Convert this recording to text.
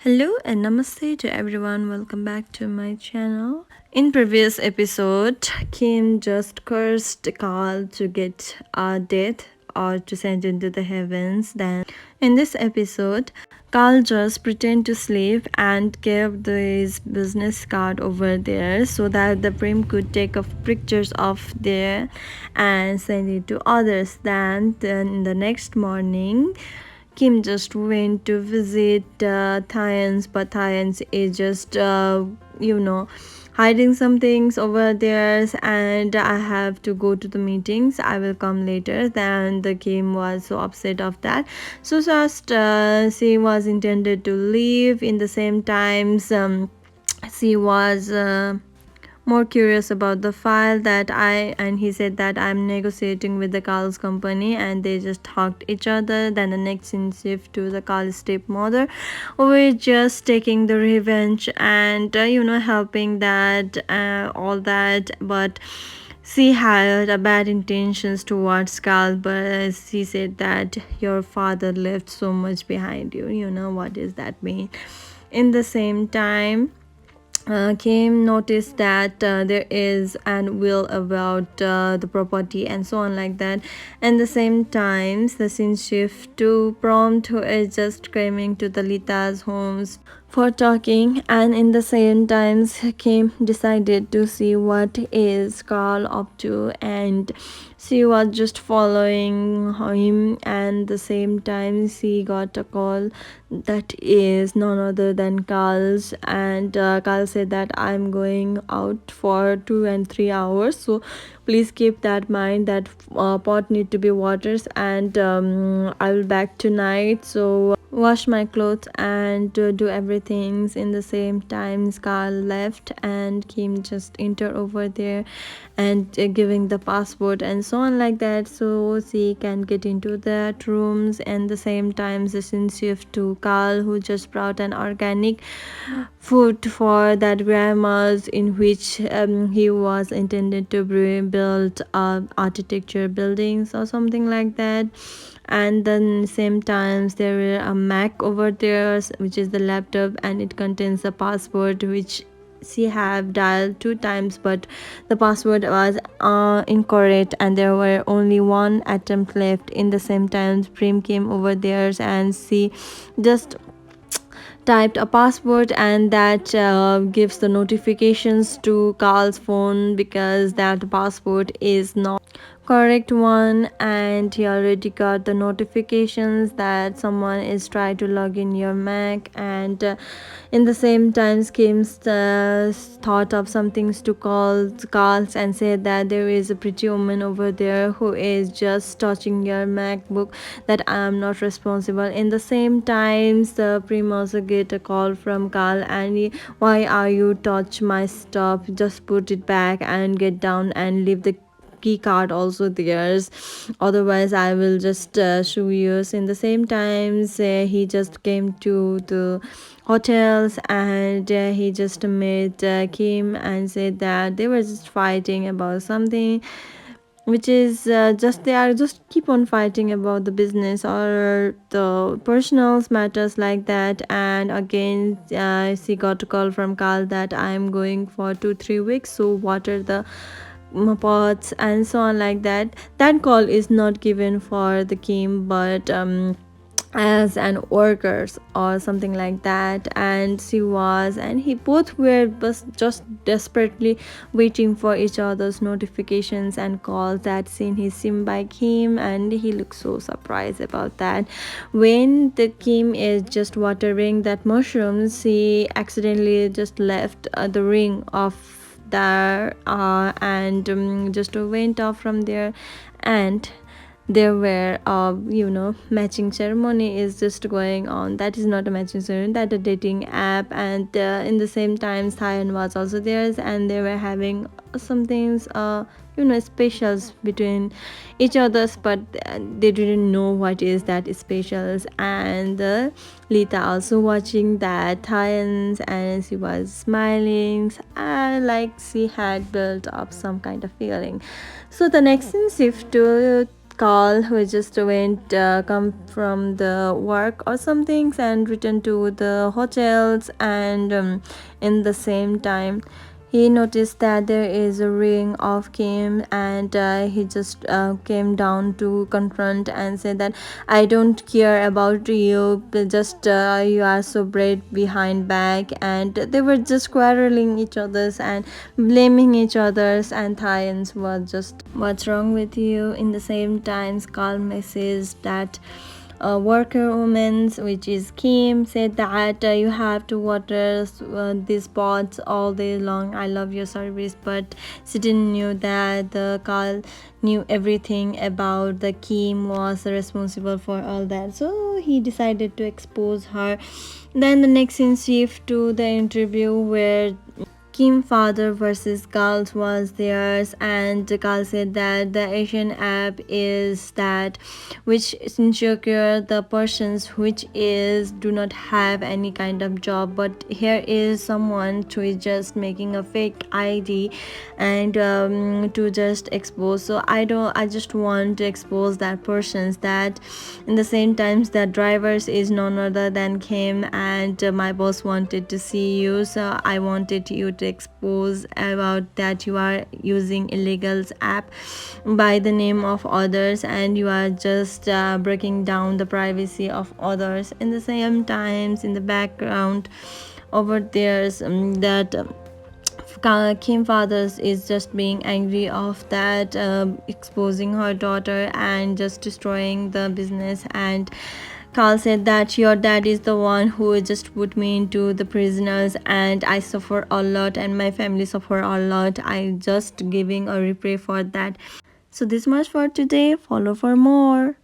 Hello and namaste to everyone. Welcome back to my channel. In previous episode, Kim just cursed Carl to get a death or to send into the heavens. Then in this episode, Carl just pretend to sleep and gave his business card over there so that the prim could take of pictures of there and send it to others. Then the next morning Kim just went to visit Thaians, but Thaians is just hiding some things over there, and I have to go to the meetings. I will come later. Then the Kim was so upset of that. So just she was intended to leave. In the same times, she was. More curious about the file that and he said that I'm negotiating with the Carl's company, and they just hugged each other. Then the next scene shift to the Carl's stepmother, we're just taking the revenge and helping that all that, but she had a bad intentions towards Carl, but she said that your father left so much behind you. You know what does that mean? In the same time, Kim noticed that there is an will about the property and so on like that. And the same times, the scene shift to Prompt, who is just screaming to the Lita's homes for talking, and in the same times Kim decided to see what is Carl up to, and she was just following him, and the same time she got a call that is none other than Carl's, and Carl said that I'm going out for 2 and 3 hours, so please keep that mind that pot need to be waters, and I will back tonight, so wash my clothes and do everything. In the same time, Carl left and Kim just entered over there and giving the passport and so on like that, so she can get into that rooms. And the same time, the scene shift to Carl, who just brought an organic food for that grandma's, in which he was intended to build architecture buildings or something like that. And then same times there were a Mac over there, which is the laptop, and it contains a password which she have dialed 2 times, but the password was incorrect and there were only one attempt left. In the same time, Prim came over there and she just typed a password, and that gives the notifications to Carl's phone because that password is not correct one, and he already got the notifications that someone is trying to log in your Mac. And in the same time, Skims thought of some things to call Carls and said that there is a pretty woman over there who is just touching your MacBook, that I am not responsible. In the same times, the Prim also get a call from Carl, and why are you touch my stuff, just put it back and get down and leave the key card also theirs, otherwise I will just show you. In the same times, he just came to the hotels, and he just met Kim and said that they were just fighting about something, which is just they are just keep on fighting about the business or the personal matters like that. And again, she got a call from Carl that I'm going for 2-3 weeks, so water the pots and so on like that. That call is not given for the Kim, but as an workers or something like that. And she was, and he both were just desperately waiting for each other's notifications and calls. That scene he seen by Kim, and he looks so surprised about that. When the Kim is just watering that mushrooms, she accidentally just left the ring of there, and just went off from there. And there were matching ceremony is just going on. That is not a matching ceremony, that a dating app. And in the same time, Cyan was also there, and they were having some things specials between each others, but they didn't know what is that specials. And Lita also watching that Thaians, and she was smiling, like she had built up some kind of feeling. So the next scene shift to Carl, who just went come from the work or something and returned to the hotels, and in the same time he noticed that there is a ring of Kim, and he just came down to confront and said that I don't care about you, but just you are so brave behind back. And they were just quarreling each other's and blaming each other's, and Thaians were just, what's wrong with you? In the same times, Carl messaged that worker woman, which is Kim, said that you have to water these pots all day long. I love your service, but she didn't knew that the Carl knew everything about the Kim was responsible for all that. So he decided to expose her. Then the next scene shift to the interview where Kim father versus Carl's was theirs, and Carl said that the Asian app is that which insecure the persons which is do not have any kind of job, but here is someone who is just making a fake ID and to just expose. So I just want to expose that persons that in the same times that drivers is none other than Kim, and my boss wanted to see you, so I wanted you to expose about that you are using illegal app by the name of others, and you are just breaking down the privacy of others. In the same times in the background over there's that Kim Fathers is just being angry of that exposing her daughter and just destroying the business. And Carl said that your dad is the one who just put me into the prisoners, and I suffer a lot and my family suffer a lot. I just giving a repray for that. So this much for today. Follow for more.